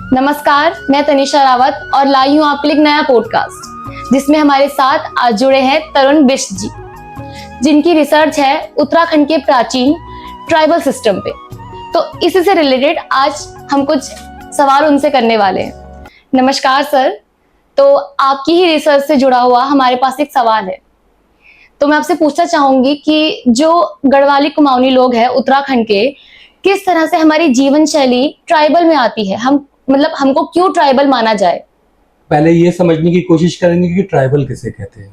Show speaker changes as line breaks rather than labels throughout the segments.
नमस्कार, मैं तनिषा रावत और लाई हूँ आपके लिए एक नया पॉडकास्ट जिसमें हमारे साथ आज जुड़े हैं तरुण बिष्ट जी, जिनकी रिसर्च है उत्तराखंड के प्राचीन ट्राइबल सिस्टम पे। तो इसी से रिलेटेड आज हम कुछ सवाल उनसे करने वाले हैं। नमस्कार सर, तो आपकी ही रिसर्च से जुड़ा हुआ हमारे पास एक सवाल है। तो मैं आपसे पूछना चाहूंगी कि जो गढ़वाली कुमाऊनी लोग हैं उत्तराखंड के, किस तरह से हमारी जीवन शैली ट्राइबल में आती है, हमको क्यों ट्राइबल माना जाए।
पहले ये समझने की कोशिश करेंगे कि ट्राइबल किसे कहते हैं,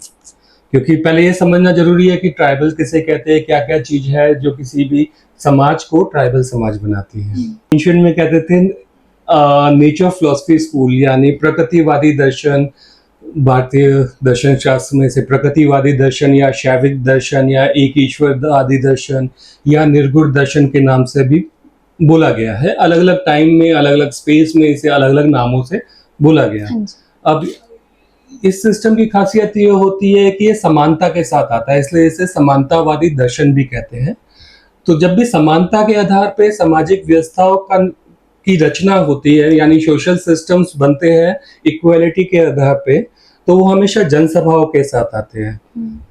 क्योंकि पहले ये समझना जरूरी है कि ट्राइबल किसे कहते हैं, क्या क्या चीज है जो किसी भी समाज को ट्राइबल समाज बनाती है। एंशिएंट में कहते थे नेचर फिलॉसफी स्कूल, यानी प्रकृतिवादी दर्शन। भारतीय दर्शन शास्त्र में से प्रकृतिवादी दर्शन या शैविक दर्शन या एक ईश्वर आदि दर्शन या निर्गुण दर्शन के नाम से भी बोला गया है। अलग अलग टाइम में, अलग अलग स्पेस में इसे अलग अलग नामों से बोला गया। अब इस सिस्टम की खासियत ये होती है कि ये समानता के साथ आता है, इसलिए इसे समानतावादी दर्शन भी कहते हैं। तो जब भी समानता के आधार पे सामाजिक व्यवस्थाओं की रचना होती है, यानी सोशल सिस्टम्स बनते हैं इक्वालिटी के आधार पे, तो वो हमेशा जनसभाओं के साथ आते हैं।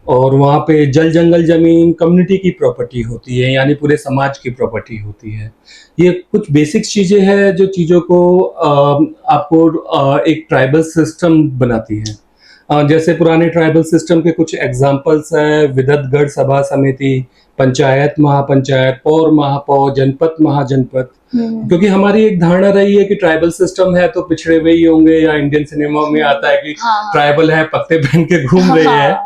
और वहाँ पे जल जंगल जमीन कम्युनिटी की प्रॉपर्टी होती है, यानी पूरे समाज की प्रॉपर्टी होती है। ये कुछ बेसिक चीजें हैं जो चीजों को आपको एक ट्राइबल सिस्टम बनाती है। जैसे पुराने ट्राइबल सिस्टम के कुछ एग्जांपल्स हैं: विदतगढ़ सभा समिति, पंचायत महापंचायत, पौर महापौर, जनपद महाजनपद। क्योंकि हमारी एक धारणा रही है कि ट्राइबल सिस्टम है तो पिछड़े हुए ही होंगे, या इंडियन सिनेमा में आता है कि ट्राइबल है पत्ते पहन के घूम रहे हैं।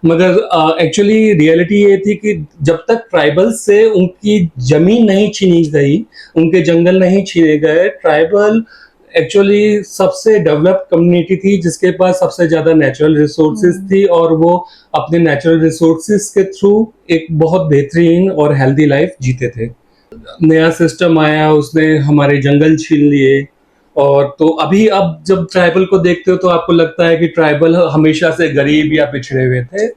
मगर एक्चुअली रियलिटी ये थी कि जब तक ट्राइबल से उनकी जमीन नहीं छीनी गई, उनके जंगल नहीं छीने गए, ट्राइबल एक्चुअली सबसे डेवलप्ड कम्युनिटी थी जिसके पास सबसे ज्यादा नेचुरल रिसोर्सेज थी, और वो अपने नेचुरल रिसोर्सेज के थ्रू एक बहुत बेहतरीन और हेल्दी लाइफ जीते थे। नया सिस्टम आया, उसने हमारे जंगल छीन लिए। और तो अब जब ट्राइबल को देखते हो तो आपको लगता है कि ट्राइबल हमेशा से गरीब या पिछड़े हुए थे।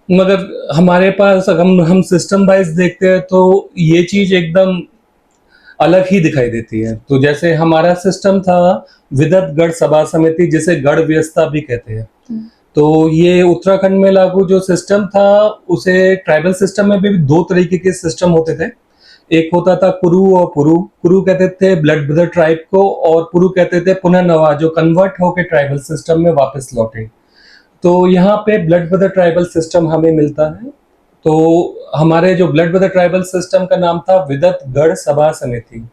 मगर हमारे पास हम सिस्टम वाइज देखते हैं तो ये चीज एकदम अलग ही दिखाई देती है। तो जैसे हमारा सिस्टम था विदतगढ़ सभा समिति, जिसे गढ़ व्यवस्था भी कहते हैं। तो ये उत्तराखंड में लागू जो सिस्टम था, उसे ट्राइबल सिस्टम में भी दो तरीके के सिस्टम होते थे। एक होता था कुरु और पुरु। कुरु कहते थे ब्लड ब्रदर ट्राइब को, और पुरु कहते थे पुनः नवा, जो कन्वर्ट होके ट्राइबल सिस्टम में वापस लौटे। तो यहाँ पे ब्लड ब्रदर ट्राइबल सिस्टम हमें मिलता है। तो हमारे जो ब्लड ब्रदर ट्राइबल सिस्टम का नाम था विदतगढ़ सभा समिति।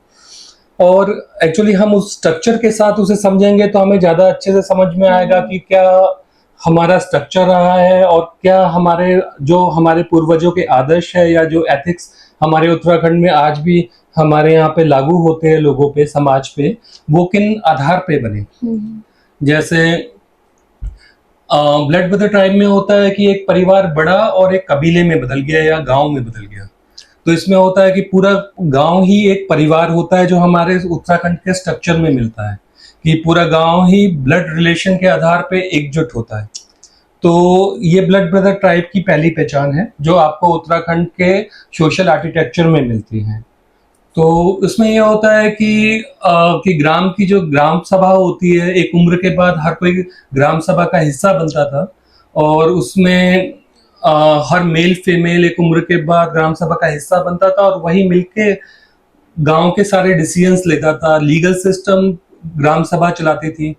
और एक्चुअली हम उस स्ट्रक्चर के साथ उसे समझेंगे तो हमें ज्यादा अच्छे से समझ में आएगा कि क्या हमारा स्ट्रक्चर रहा है, और क्या हमारे पूर्वजों के आदर्श है, या जो एथिक्स हमारे उत्तराखंड में आज भी हमारे यहाँ पे लागू होते हैं लोगों पे, समाज पे, वो किन आधार पे बने। जैसे ब्लड ब्रदर ट्राइब में होता है कि एक परिवार बड़ा और एक कबीले में बदल गया या गांव में बदल गया। तो इसमें होता है कि पूरा गांव ही एक परिवार होता है, जो हमारे उत्तराखंड के स्ट्रक्चर में मिलता है कि पूरा गांव ही ब्लड रिलेशन के आधार पे एकजुट होता है। तो ये ब्लड ब्रदर ट्राइब की पहली पहचान है जो आपको उत्तराखंड के सोशल आर्किटेक्चर में मिलती है। तो इसमें यह होता है कि ग्राम की जो ग्राम सभा होती है, एक उम्र के बाद हर कोई ग्राम सभा का हिस्सा बनता था, और उसमें हर मेल फीमेल एक उम्र के बाद ग्राम सभा का हिस्सा बनता था, और वही मिलके गांव के सारे डिसीजंस लेता था। लीगल सिस्टम ग्राम सभा चलाती थी।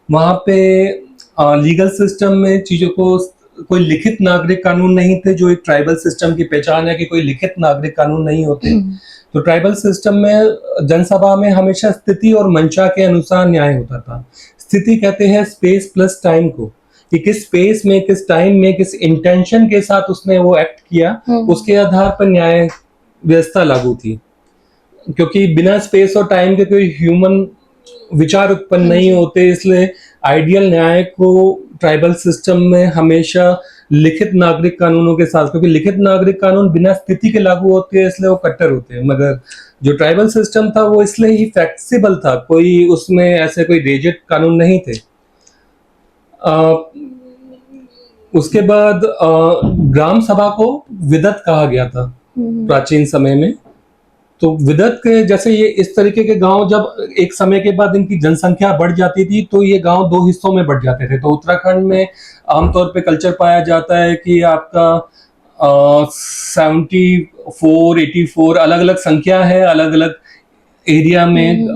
वहां पे लीगल सिस्टम में चीजों को, कोई लिखित नागरिक कानून नहीं थे, जो एक ट्राइबल सिस्टम की पहचान है कि कोई लिखित नागरिक कानून नहीं होते। तो ट्राइबल सिस्टम में जनसभा में हमेशा स्थिति और मंशा के अनुसार न्याय होता था। स्थिति कहते हैं स्पेस प्लस टाइम को, कि किस स्पेस में, किस टाइम में, किस इंटेंशन के साथ उसने वो एक्ट किया, उसके आधार पर न्याय व्यवस्था लागू थी। क्योंकि बिना स्पेस और टाइम के कोई ह्यूमन विचार उत्पन्न नहीं होते, इसलिए आइडियल न्याय को ट्राइबल सिस्टम में हमेशा लिखित नागरिक कानूनों के साथ, क्योंकि लिखित नागरिक कानून बिना स्थिति के लागू होते हैं, इसलिए वो कट्टर होते हैं। मगर जो ट्राइबल सिस्टम था वो इसलिए ही फ्लेक्सिबल था, कोई उसमें ऐसे कोई रिजिड कानून नहीं थे। उसके बाद ग्राम सभा को विदत कहा गया था प्राचीन समय में। तो विदत के जैसे ये इस तरीके के गांव जब एक समय के बाद इनकी जनसंख्या बढ़ जाती थी तो ये गांव दो हिस्सों में बढ़ जाते थे। तो उत्तराखंड में आमतौर पे कल्चर पाया जाता है कि आपका 74 84 अलग अलग संख्या है, अलग अलग एरिया में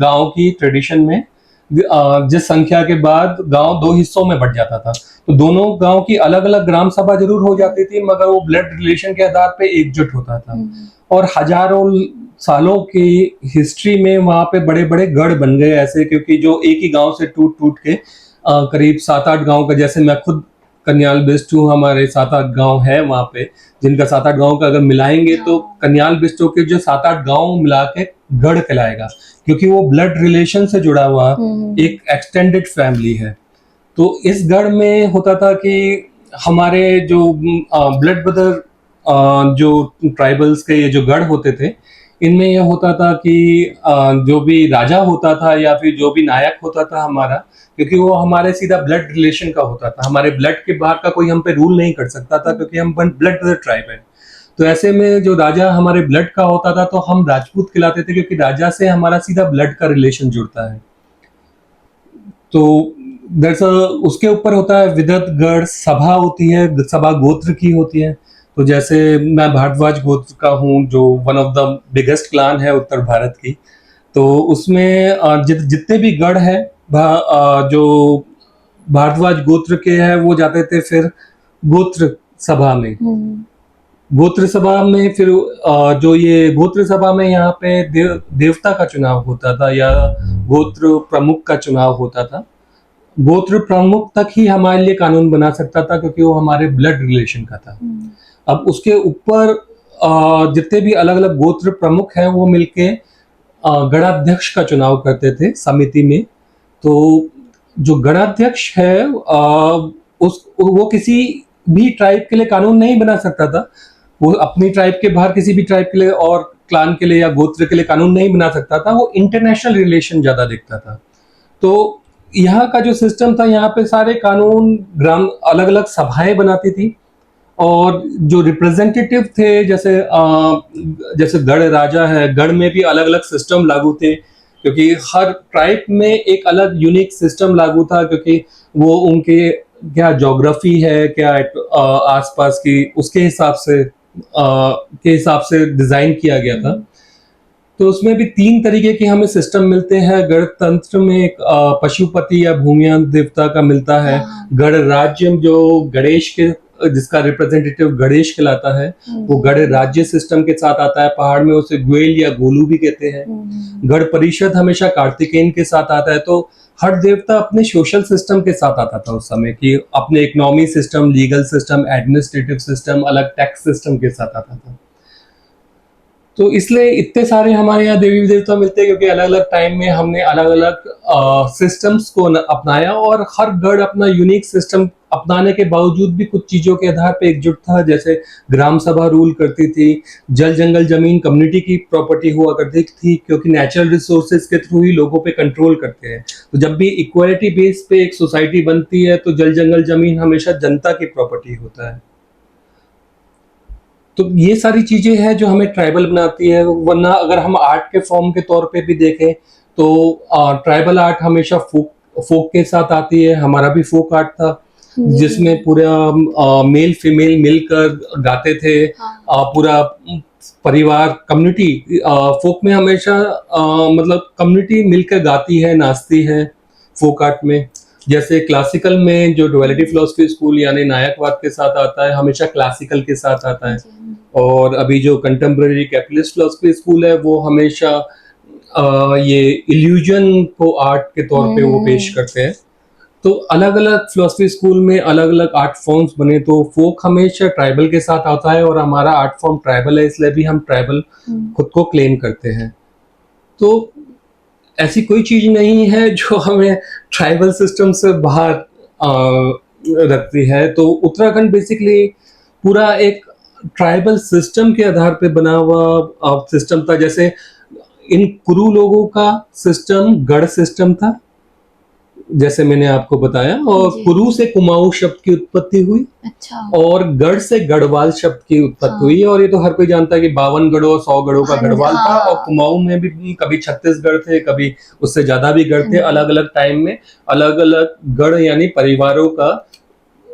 गांव की ट्रेडिशन में जिस संख्या के बाद गांव दो हिस्सों में बढ़ जाता था। तो दोनों गांव की अलग अलग ग्राम सभा जरूर हो जाती थी, मगर वो ब्लड रिलेशन के आधार पे एकजुट होता था। और हजारों सालों की हिस्ट्री में वहां पे बड़े बड़े गढ़ बन गए ऐसे, क्योंकि जो एक ही गांव से टूट टूट के करीब 7-8 गांव का, जैसे मैं खुद कन्याल बिस्टू, हमारे 7-8 गांव है वहां पे, जिनका 7-8 गांव का अगर मिलाएंगे तो कन्याल बिस्टू के जो 7-8 गांव मिला के गढ़ कहलाएगा, क्योंकि वो ब्लड रिलेशन से जुड़ा हुआ एक एक्सटेंडेड फैमिली है। तो इस गढ़ में होता था कि हमारे जो ब्लड ब्रदर जो ट्राइबल्स के ये जो गढ़ होते थे, इनमें यह होता था कि जो भी राजा होता था या फिर जो भी नायक होता था हमारा, क्योंकि वो हमारे सीधा ब्लड रिलेशन का होता था, हमारे ब्लड के बाहर का कोई हम पे रूल नहीं कर सकता था, क्योंकि हम ब्लड ब्रदर ट्राइब है। तो ऐसे में जो राजा हमारे ब्लड का होता था तो हम राजपूत कहलाते थे, क्योंकि राजा से हमारा सीधा ब्लड का रिलेशन जुड़ता है। तो उसके ऊपर होता है विदत गढ़ सभा होती है, सभा गोत्र की होती है। तो जैसे मैं भारद्वाज गोत्र का हूँ, जो one of the biggest clan है उत्तर भारत की। तो उसमें जितने भी गढ़ है जो भारद्वाज गोत्र के हैं वो जाते थे फिर गोत्र सभा में। गोत्र सभा में फिर जो ये गोत्र सभा में यहाँ पे देवता का चुनाव होता था या गोत्र प्रमुख का चुनाव होता था। गोत्र प्रमुख तक ही हमारे लिए कानून बना सकता था, क्योंकि वो हमारे ब्लड रिलेशन का था। अब उसके ऊपर जितने भी अलग अलग गोत्र प्रमुख हैं वो मिलके गणाध्यक्ष का चुनाव करते थे समिति में। तो जो गणाध्यक्ष है वो किसी भी ट्राइब के लिए कानून नहीं बना सकता था, वो अपनी ट्राइब के बाहर किसी भी ट्राइब के लिए और क्लान के लिए या गोत्र के लिए कानून नहीं बना सकता था, वो इंटरनेशनल रिलेशन ज्यादा देखता था। तो यहाँ का जो सिस्टम था, यहाँ पे सारे कानून ग्राम अलग अलग सभाएं बनाती थी, और जो रिप्रेजेंटेटिव थे जैसे गढ़ राजा है, गढ़ में भी अलग अलग सिस्टम लागू थे, क्योंकि हर ट्राइब में एक अलग यूनिक सिस्टम लागू था, क्योंकि वो उनके क्या ज्योग्राफी है, क्या आसपास की, उसके हिसाब से डिजाइन किया गया था। तो उसमें भी 3 तरीके के हमें सिस्टम मिलते हैं। गणतंत्र में एक पशुपति या भूमियान देवता का मिलता है। गढ़ राज्य जो गणेश के, जिसका रिप्रेजेंटेटिव गणेश कहलाता है, वो गढ़ राज्य सिस्टम के साथ आता है। पहाड़ में उसे ग्वेल या गोलू भी कहते हैं। गढ़ परिषद हमेशा कार्तिकेयन के साथ आता है। तो हर देवता अपने सोशल सिस्टम के साथ आता था उस समय, कि अपने economy system, legal system, administrative system, अलग टैक्स सिस्टम के साथ आता था। तो इसलिए इतने सारे हमारे यहाँ देवी देवता मिलते हैं, क्योंकि अलग अलग टाइम में हमने अलग अलग सिस्टम्स को अपनाया, और हर गढ़ अपना यूनिक सिस्टम अपनाने के बावजूद भी कुछ चीजों के आधार पे एकजुट था। जैसे ग्राम सभा रूल करती थी, जल जंगल जमीन कम्युनिटी की प्रॉपर्टी हुआ करती थी, क्योंकि नेचुरल रिसोर्सेज के थ्रू ही लोगों पे कंट्रोल करते हैं। तो जब भी इक्वालिटी बेस पे एक सोसाइटी बनती है तो जल जंगल जमीन हमेशा जनता की प्रॉपर्टी होता है। तो ये सारी चीजें हैं जो हमें ट्राइबल बनाती है। वरना अगर हम आर्ट के फॉर्म के तौर पे भी देखें तो ट्राइबल आर्ट हमेशा फोक के साथ आती है। हमारा भी फोक आर्ट था, जिसमें पूरा मेल फीमेल मिलकर गाते थे। पूरा परिवार कम्युनिटी, फोक में हमेशा मतलब कम्युनिटी मिलकर गाती है, नाचती है फोक आर्ट में। जैसे क्लासिकल में जो डुअलिटी फिलॉसफी स्कूल यानी नायकवाद के साथ आता है, हमेशा क्लासिकल के साथ आता है। और अभी जो कंटेम्पररी कैपिटलिस्ट फिलॉसफी स्कूल है वो हमेशा ये इल्यूजन को आर्ट के तौर पे वो पेश करते हैं। तो अलग अलग फिलॉसफी स्कूल में अलग अलग आर्ट फॉर्म्स बने। तो फोक हमेशा ट्राइबल के साथ आता है, और हमारा आर्ट फॉर्म ट्राइबल है, इसलिए भी हम ट्राइबल खुद को क्लेम करते हैं। तो ऐसी कोई चीज नहीं है जो हमें ट्राइबल सिस्टम से बाहर रखती है। तो उत्तराखंड बेसिकली पूरा एक ट्राइबल सिस्टम के आधार पे बना हुआ सिस्टम था। जैसे इन कुरु लोगों का सिस्टम गढ़ सिस्टम था, जैसे मैंने आपको बताया, और
जी।
कुरु से कुमाऊं शब्द की उत्पत्ति हुई,
अच्छा।
और गढ़ से गढ़वाल शब्द की उत्पत्ति
हाँ।
हुई है। और ये तो हर कोई जानता है कि 52 गढ़ों और 100 गढ़ों का
हाँ जी,
गढ़वाल था।
हाँ।
और कुमाऊं में भी कभी 36 गढ़ थे, कभी उससे ज्यादा भी गढ़ थे।
हाँ।
अलग अलग टाइम में अलग अलग गढ़ यानी परिवारों का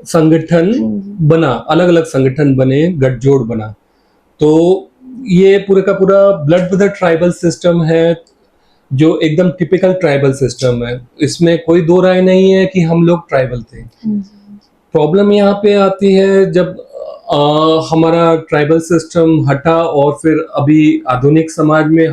संगठन
हाँ।
बना, अलग अलग संगठन बने, गठजोड़ बना। तो ये पूरे का पूरा ब्लड ब्रदर ट्राइबल सिस्टम है, जो एकदम टिपिकल ट्राइबल सिस्टम है। इसमें कोई दो राय नहीं है कि हम लोग ट्राइबल थे। प्रॉब्लम यहाँ पे आती है जब हमारा ट्राइबल सिस्टम हटा और फिर अभी आधुनिक समाज में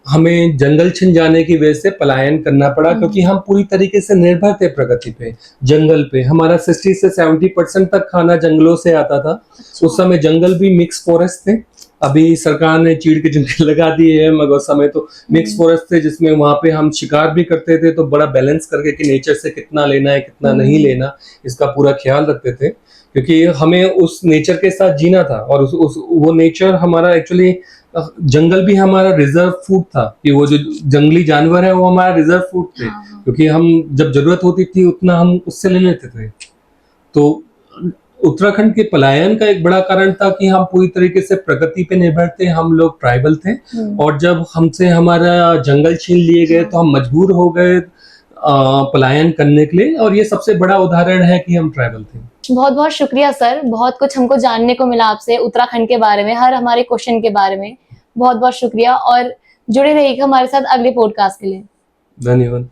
हमें जंगल छिन जाने की वजह से पलायन करना पड़ा, क्योंकि हम पूरी तरीके से निर्भर थे प्रगति पे, जंगल पे। हमारा 60 से 70% तक खाना जंगलों से आता था। उस समय जंगल भी मिक्स फॉरेस्ट थे। अभी सरकार ने चीड़ के जंगल लगा दिए हैं, मगर उस समय तो मिक्स फॉरेस्ट थे, जिसमें वहां पे हम शिकार भी करते थे, तो बड़ा बैलेंस करके कि नेचर से कितना लेना है कितना नहीं लेना, इसका पूरा ख्याल रखते थे। क्योंकि हमें उस नेचर के साथ जीना था, और वो नेचर हमारा एक्चुअली, जंगल भी हमारा रिजर्व फूड था, कि वो जो जंगली जानवर है वो हमारा रिजर्व फूड थे।
हाँ।
क्योंकि हम जब जरूरत होती थी उतना हम उससे ले लेते थे। तो उत्तराखंड के पलायन का एक बड़ा कारण था कि हम पूरी तरीके से प्रगति पे निर्भर थे, हम लोग ट्राइबल थे। और जब हमसे हमारा जंगल छीन लिए गए तो हम मजबूर हो गए पलायन करने के लिए। और ये सबसे बड़ा उदाहरण है कि हम ट्राइबल थे।
बहुत बहुत शुक्रिया सर, बहुत कुछ हमको जानने को मिला आपसे उत्तराखंड के बारे में, हर हमारे क्वेश्चन के बारे में। बहुत बहुत शुक्रिया, और जुड़े रहिएगा हमारे साथ अगले पॉडकास्ट के लिए।
धन्यवाद।